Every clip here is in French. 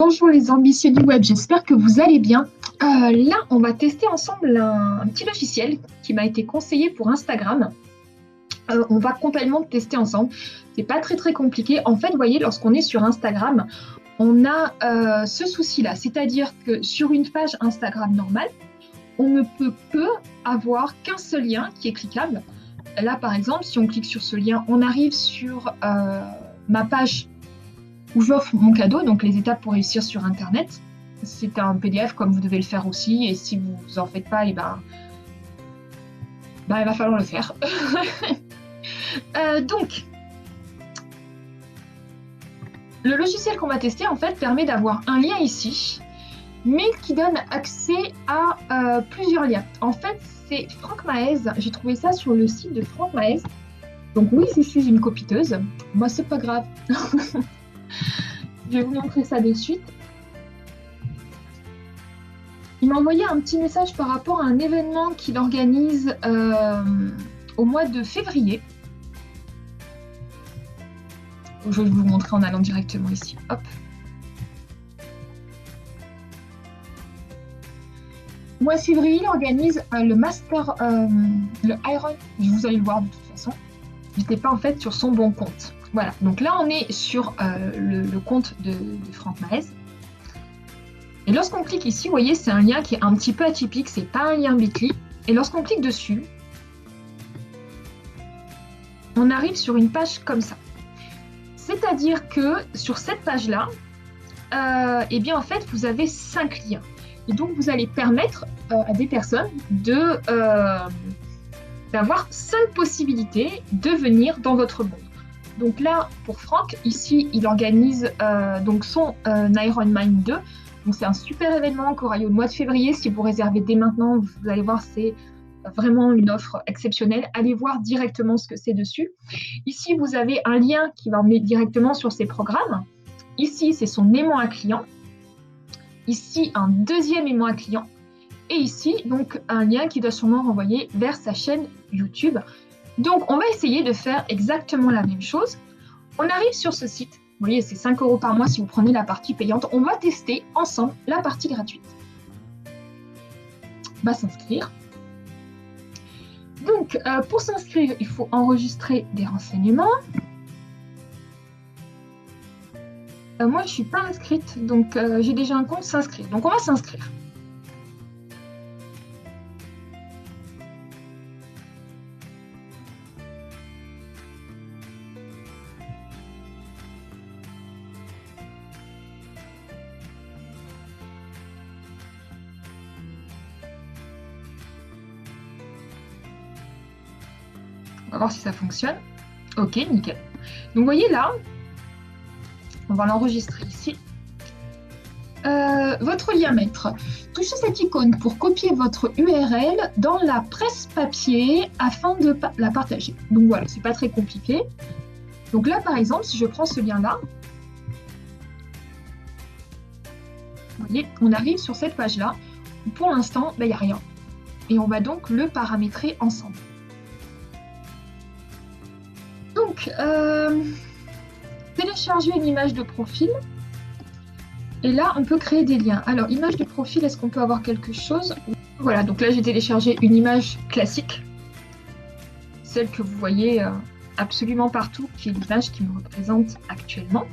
Bonjour les ambitieux du web, j'espère que vous allez bien. Là, on va tester ensemble un petit logiciel qui m'a été conseillé pour Instagram. On va complètement tester ensemble. C'est pas très compliqué. En fait, vous voyez, lorsqu'on est sur Instagram, on a ce souci-là, c'est-à-dire que sur une page Instagram normale, on ne peut que avoir qu'un seul lien qui est cliquable. Là, par exemple, si on clique sur ce lien, on arrive sur ma page où j'offre mon cadeau, donc les étapes pour réussir sur Internet. C'est un PDF comme vous devez le faire aussi, et si vous en faites pas, il va falloir le faire. Donc, le logiciel qu'on va tester, en fait, permet d'avoir un lien ici, mais qui donne accès à plusieurs liens. En fait, c'est Franck Maez. J'ai trouvé ça sur le site de Franck Maez. Donc oui, je suis une copiteuse. Moi, c'est pas grave. Je vais vous montrer ça de suite. Il m'a envoyé un petit message par rapport à un événement qu'il organise au mois de février. Je vais vous montrer en allant directement ici. Hop. Au mois de février, il organise le Master, le Iron. Vous allez le voir de toute façon. J'étais pas en fait sur son bon compte. Voilà, donc là on est sur le compte de Franck Maez. Et lorsqu'on clique ici, vous voyez, c'est un lien qui est un petit peu atypique, c'est pas un lien Bitly. Et lorsqu'on clique dessus, on arrive sur une page comme ça. C'est-à-dire que sur cette page-là, eh bien en fait, vous avez 5 liens. Et donc vous allez permettre à des personnes d'avoir 5 possibilités de venir dans votre monde. Donc là, pour Franck, ici, il organise donc son Ironman 2. Donc c'est un super événement qui aura lieu au mois de février. Si vous réservez dès maintenant, vous allez voir, c'est vraiment une offre exceptionnelle. Allez voir directement ce que c'est dessus. Ici, vous avez un lien qui va emmener directement sur ses programmes. Ici, c'est son aimant à client. Ici, un deuxième aimant à client. Et ici, donc, un lien qui doit sûrement renvoyer vers sa chaîne YouTube. Donc, on va essayer de faire exactement la même chose. On arrive sur ce site. Vous voyez, c'est 5 € par mois si vous prenez la partie payante. On va tester ensemble la partie gratuite. On va s'inscrire. Donc, pour s'inscrire, il faut enregistrer des renseignements. Moi, je ne suis pas inscrite, donc j'ai déjà un compte s'inscrire. Donc, on va s'inscrire. On va voir si ça fonctionne. Ok, nickel. Donc, vous voyez là, on va l'enregistrer ici. Votre lien maître. Touchez cette icône pour copier votre URL dans la presse papier afin de la partager. Donc voilà, c'est pas très compliqué. Donc là, par exemple, si je prends ce lien-là, vous voyez, on arrive sur cette page-là. Pour l'instant, il n'y a rien. Et on va donc le paramétrer ensemble. Donc, télécharger une image de profil. Et là, on peut créer des liens. Alors, image de profil, est-ce qu'on peut avoir quelque chose? Voilà, donc là, j'ai téléchargé une image classique. Celle que vous voyez absolument partout, qui est l'image qui me représente actuellement.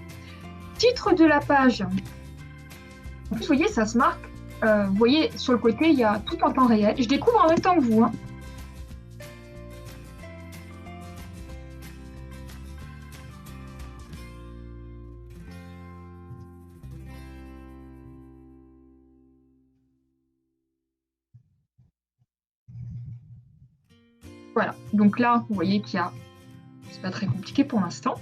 Titre de la page. En plus, vous voyez, ça se marque. Vous voyez, sur le côté, il y a tout en temps réel. Je découvre en même temps que vous. Hein. Voilà, donc là, vous voyez qu'il y a, c'est pas très compliqué pour l'instant.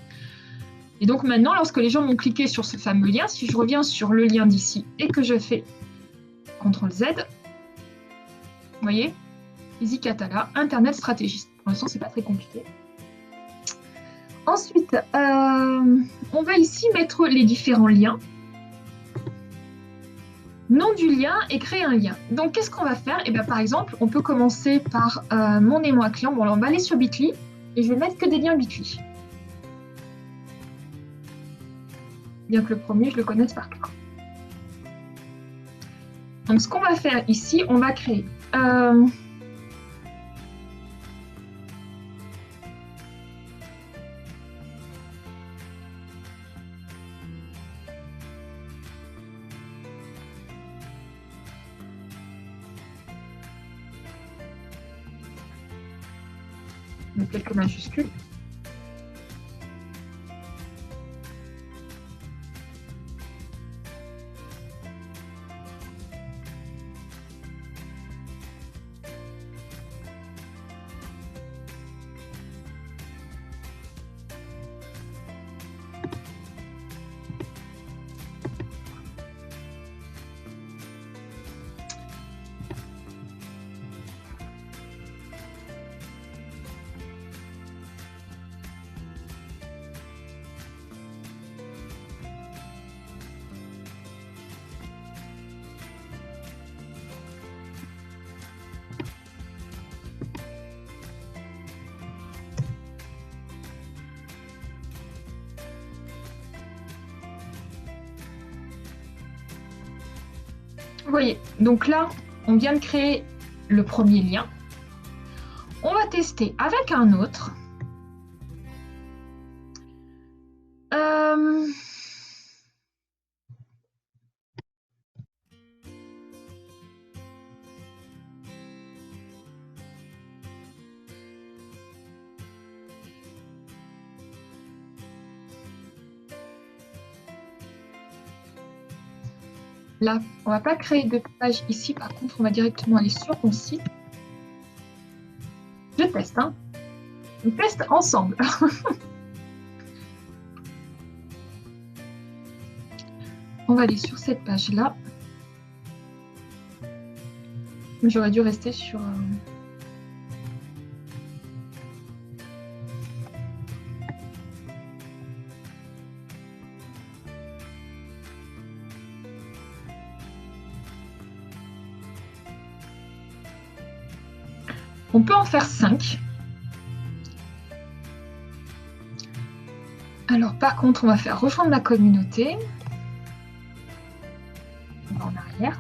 Et donc maintenant, lorsque les gens vont cliquer sur ce fameux lien, si je reviens sur le lien d'ici et que je fais CTRL Z, vous voyez, Easy Catala, Internet stratégiste. Pour l'instant, c'est pas très compliqué. Ensuite, on va ici mettre les différents liens. Nom du lien et créer un lien. Donc, qu'est-ce qu'on va faire? Eh bien, par exemple, on peut commencer par mon aimant à client. Bon, alors, on va aller sur Bitly et je vais mettre que des liens Bitly. Bien que le premier, je le connaisse par cœur. Donc, ce qu'on va faire ici, on va créer quelques majuscules. Vous voyez, donc là, on vient de créer le premier lien. On va tester avec un autre. Là, on ne va pas créer de page ici. Par contre, on va directement aller sur mon site. Je teste, hein. On teste ensemble. On va aller sur cette page-là. J'aurais dû rester sur... On peut en faire 5. Alors, par contre, on va faire rejoindre la communauté. On va en arrière.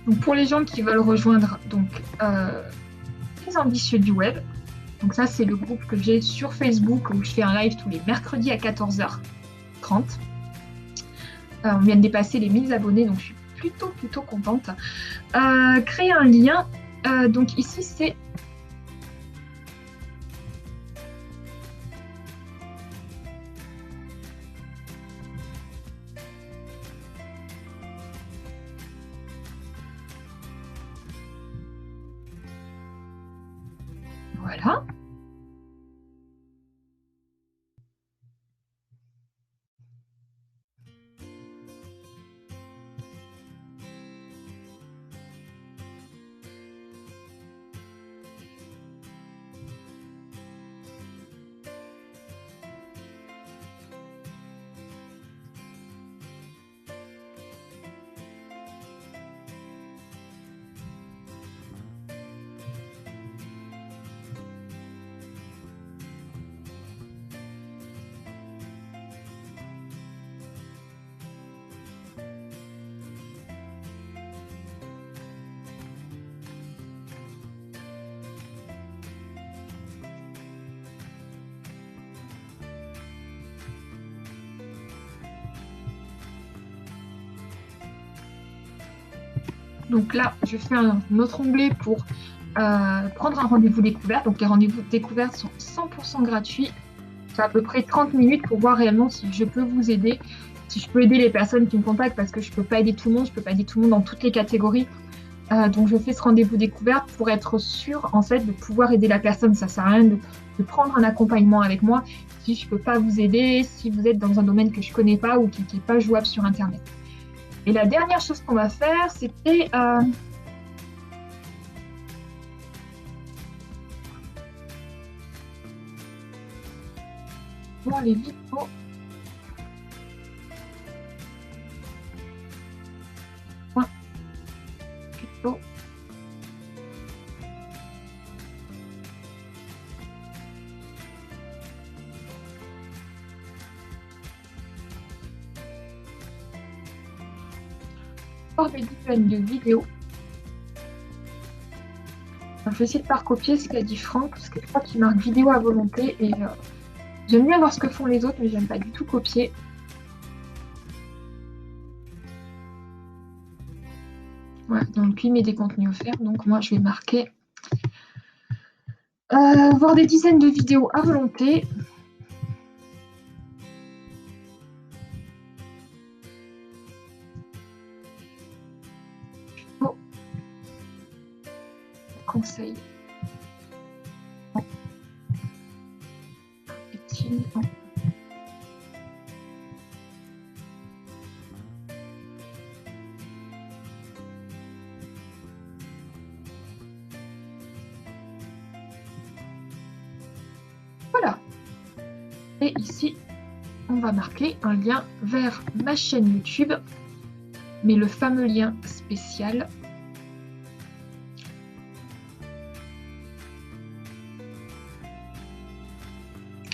Donc pour les gens qui veulent rejoindre donc, les ambitieux du web, donc ça c'est le groupe que j'ai sur Facebook où je fais un live tous les mercredis à 14h30. On vient de dépasser les 1000 abonnés, donc je suis plutôt contente. Créer un lien, donc ici c'est... Voilà. Donc là, je fais un autre onglet pour prendre un rendez-vous découverte. Donc les rendez-vous découvertes sont 100% gratuits. C'est à peu près 30 minutes pour voir réellement si je peux vous aider, si je peux aider les personnes qui me contactent, parce que je ne peux pas aider tout le monde, je ne peux pas aider tout le monde dans toutes les catégories. Donc je fais ce rendez-vous découverte pour être sûre en fait de pouvoir aider la personne. Ça ne sert à rien de prendre un accompagnement avec moi si je ne peux pas vous aider, si vous êtes dans un domaine que je ne connais pas ou qui n'est pas jouable sur Internet. Et la dernière chose qu'on va faire, c'était voir les vidéos. Plutôt. Voir des dizaines de vidéos. Je vais essayer de ne pas recopier ce qu'a dit Franck, parce que je crois qu'il marque vidéo à volonté et j'aime bien voir ce que font les autres, mais j'aime pas du tout copier. Ouais, donc lui met des contenus offerts, donc moi je vais marquer voir des dizaines de vidéos à volonté. Oh. Conseil. Voilà. Et ici, on va marquer un lien vers ma chaîne YouTube, mais le fameux lien spécial.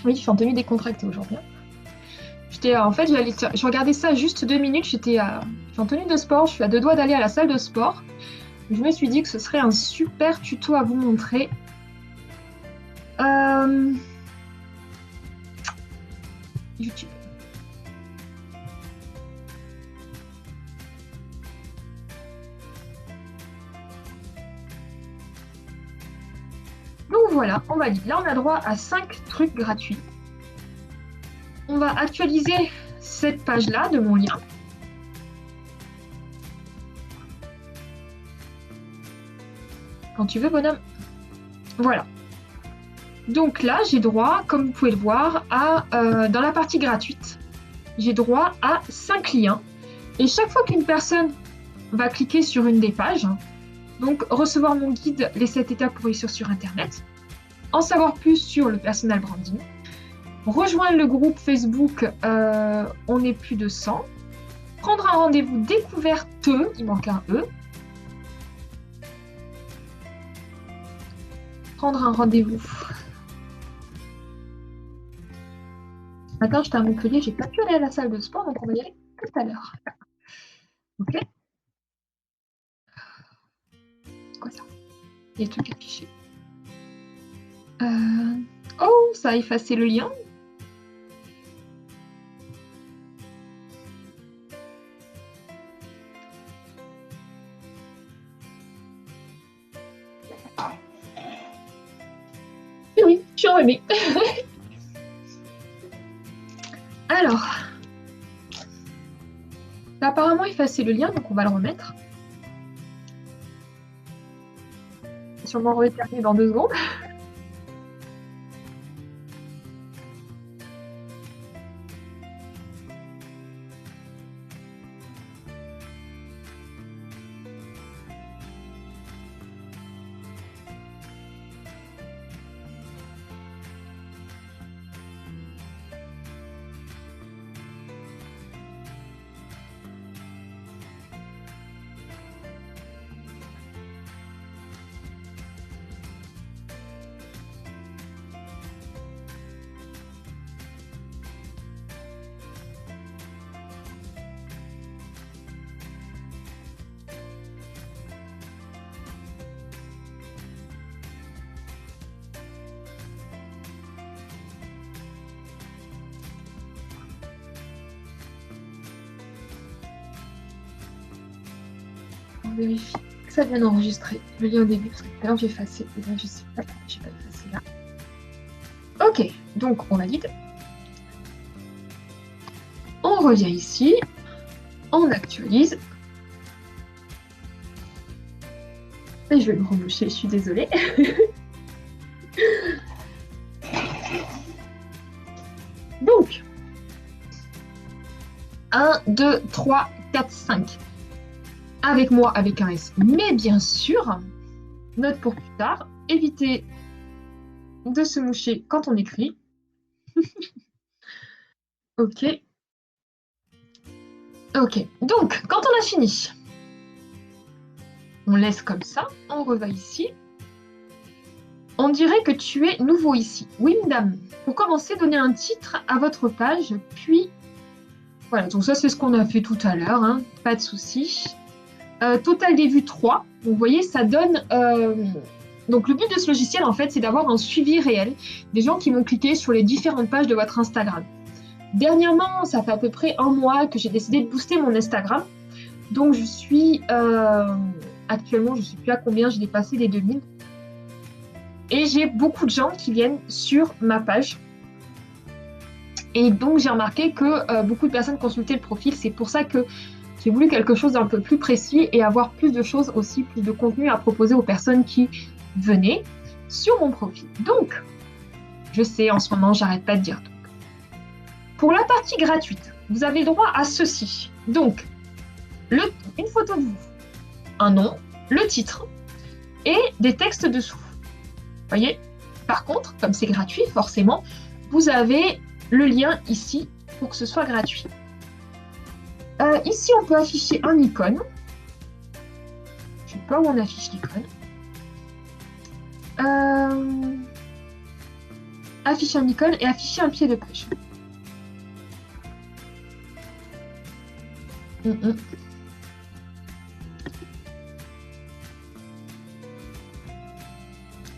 Oui, je suis en tenue décontractée aujourd'hui. En fait, je regardais ça juste 2 minutes. Je suis en tenue de sport. Je suis à 2 doigts d'aller à la salle de sport. Je me suis dit que ce serait un super tuto à vous montrer. YouTube. Donc voilà, on valide. Là, on a droit à 5 trucs gratuits. On va actualiser cette page-là de mon lien. Quand tu veux, bonhomme. Voilà. Donc là, j'ai droit, comme vous pouvez le voir, dans la partie gratuite, j'ai droit à 5 liens. Et chaque fois qu'une personne va cliquer sur une des pages, donc recevoir mon guide, les 7 étapes pour réussir sur Internet, en savoir plus sur le personal branding, rejoindre le groupe Facebook, on est plus de 100, prendre un rendez-vous découverte, il manque un E, prendre un rendez-vous. Maintenant, j'étais à Montpellier, j'ai pas pu aller à la salle de sport, donc on va y aller tout à l'heure. Ok. C'est quoi ça? Il y a des trucs affichés. Oh, ça a effacé le lien. Oui, je suis remis. Alors, ça a apparemment effacé le lien, donc on va le remettre. Sûrement rééterniser dans 2 secondes. On vérifie que ça vient d'enregistrer. Je lis au début parce que tout à l'heure j'ai effacé. Et là, je sais pas, j'ai pas effacé là. Ok, donc on valide. On revient ici. On actualise. Et je vais me reboucher, je suis désolée. Donc, 1, 2, 3, 4, 5. Avec moi, avec un S. Mais bien sûr, note pour plus tard, éviter de se moucher quand on écrit. Ok. Ok. Donc, quand on a fini, on laisse comme ça. On reva ici. On dirait que tu es nouveau ici. Oui, madame. Pour commencer, donnez un titre à votre page, puis... Voilà, donc ça, c'est ce qu'on a fait tout à l'heure, hein. Pas de souci. Total des vues 3. Donc, vous voyez, ça donne... Donc, le but de ce logiciel, en fait, c'est d'avoir un suivi réel des gens qui vont cliquer sur les différentes pages de votre Instagram. Dernièrement, ça fait à peu près un mois que j'ai décidé de booster mon Instagram. Donc, je suis... actuellement, je ne sais plus à combien, j'ai dépassé les 2000. Et j'ai beaucoup de gens qui viennent sur ma page. Et donc, j'ai remarqué que beaucoup de personnes consultaient le profil. C'est pour ça que j'ai voulu quelque chose d'un peu plus précis et avoir plus de choses aussi, plus de contenu à proposer aux personnes qui venaient sur mon profil. Donc, je sais, en ce moment, j'arrête pas de dire donc. Pour la partie gratuite, vous avez droit à ceci. Donc, une photo de vous, un nom, le titre et des textes dessous. Vous voyez? Par contre, comme c'est gratuit, forcément, vous avez le lien ici pour que ce soit gratuit. Ici, on peut afficher un icône. Je ne sais pas où on affiche l'icône. Afficher un icône et afficher un pied de page.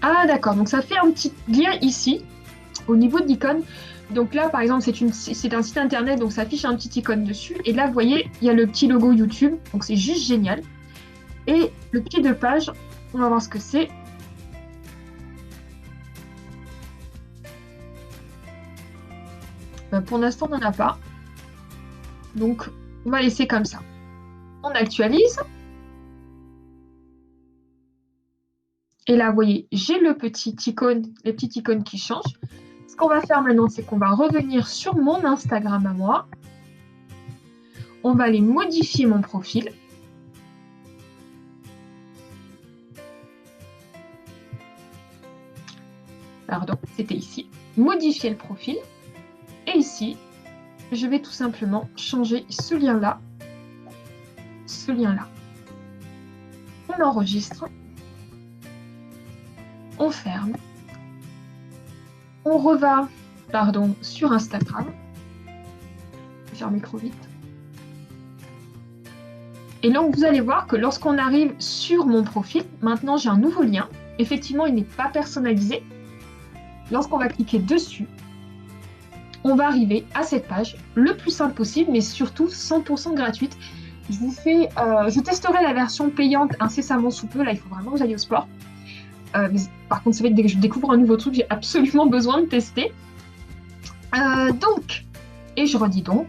Ah d'accord, donc ça fait un petit lien ici, au niveau de l'icône. Donc là, par exemple, c'est un site internet, donc ça affiche un petit icône dessus. Et là, vous voyez, il y a le petit logo YouTube, donc c'est juste génial. Et le pied de page, on va voir ce que c'est. Pour l'instant, on n'en a pas. Donc, on va laisser comme ça. On actualise. Et là, vous voyez, j'ai les petites icônes qui changent. Ce qu'on va faire maintenant, c'est qu'on va revenir sur mon Instagram à moi. On va aller modifier mon profil. Pardon, c'était ici. Modifier le profil. Et ici, je vais tout simplement changer ce lien-là. Ce lien-là. On l'enregistre. On ferme. On reva, sur Instagram. Je vais faire micro vite. Et donc, vous allez voir que lorsqu'on arrive sur mon profil, maintenant j'ai un nouveau lien. Effectivement, il n'est pas personnalisé. Lorsqu'on va cliquer dessus, on va arriver à cette page le plus simple possible, mais surtout 100% gratuite. Je testerai la version payante incessamment sous peu. Là, il faut vraiment que j'aille au sport. Mais par contre, c'est vrai que dès que je découvre un nouveau truc, j'ai absolument besoin de tester. Et je redis donc,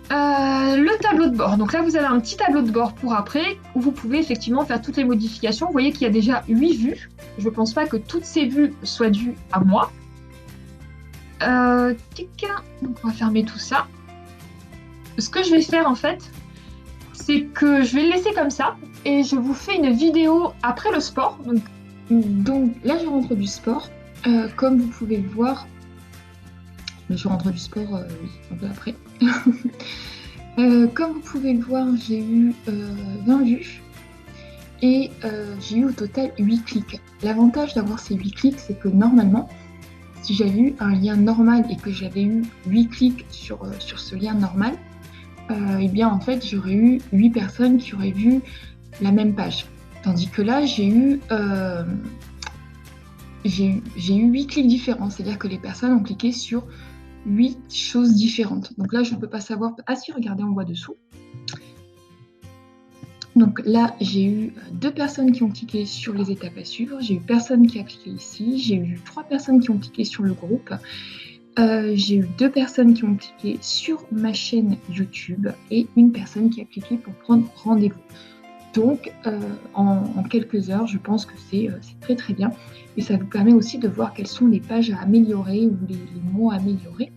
le tableau de bord. Donc là, vous avez un petit tableau de bord pour après, où vous pouvez effectivement faire toutes les modifications. Vous voyez qu'il y a déjà 8 vues. Je ne pense pas que toutes ces vues soient dues à moi. Donc on va fermer tout ça. Ce que je vais faire en fait, c'est que je vais le laisser comme ça et je vous fais une vidéo après le sport. Donc là, je rentre du sport. Comme vous pouvez le voir, je rentre du sport, oui, un peu après. Comme vous pouvez le voir, j'ai eu 20 vues et j'ai eu au total 8 clics. L'avantage d'avoir ces 8 clics, c'est que normalement, si j'avais eu un lien normal et que j'avais eu 8 clics sur ce lien normal, eh bien en fait j'aurais eu 8 personnes qui auraient vu la même page. Tandis que là j'ai eu 8 clics différents, c'est-à-dire que les personnes ont cliqué sur 8 choses différentes. Donc là je ne peux pas savoir... Ah si, regardez, on voit dessous. Donc là, j'ai eu 2 personnes qui ont cliqué sur les étapes à suivre, j'ai eu personne qui a cliqué ici, j'ai eu 3 personnes qui ont cliqué sur le groupe, j'ai eu 2 personnes qui ont cliqué sur ma chaîne YouTube et une personne qui a cliqué pour prendre rendez-vous. Donc en quelques heures, je pense que c'est très très bien et ça vous permet aussi de voir quelles sont les pages à améliorer ou les mots à améliorer.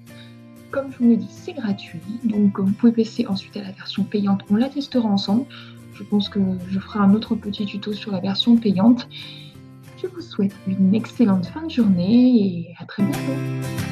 Comme je vous l'ai dit, c'est gratuit, donc vous pouvez passer ensuite à la version payante, on la testera ensemble. Je pense que je ferai un autre petit tuto sur la version payante. Je vous souhaite une excellente fin de journée et à très bientôt.